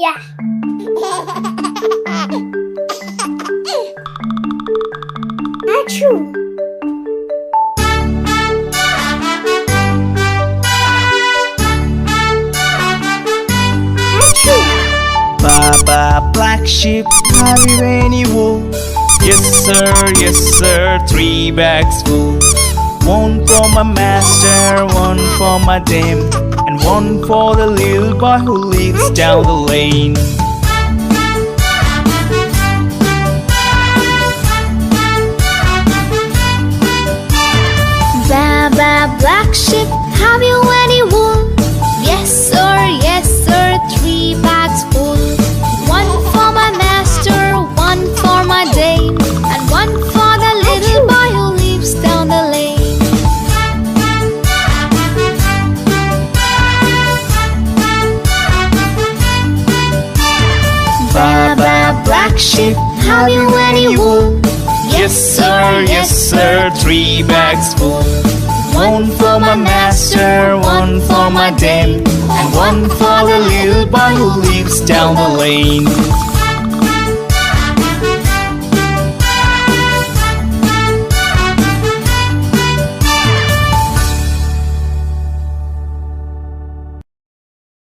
Yeah. Achoo. Achoo. Baba, black sheep, have you any wool? Yes sir, 3 bags full. One for my master, one for my dame, and one for the little boy who lives down the lane. Baba, black sheep, have you any wool? Yes sir, 3 bags full. One for my master, one for my dame, and one for the little boy who lives down the lane. Baba, black sheep, have you any wool? Yes sir, 3 bags full. One for my master, one for my dame, and one for the little boy who lives down the lane.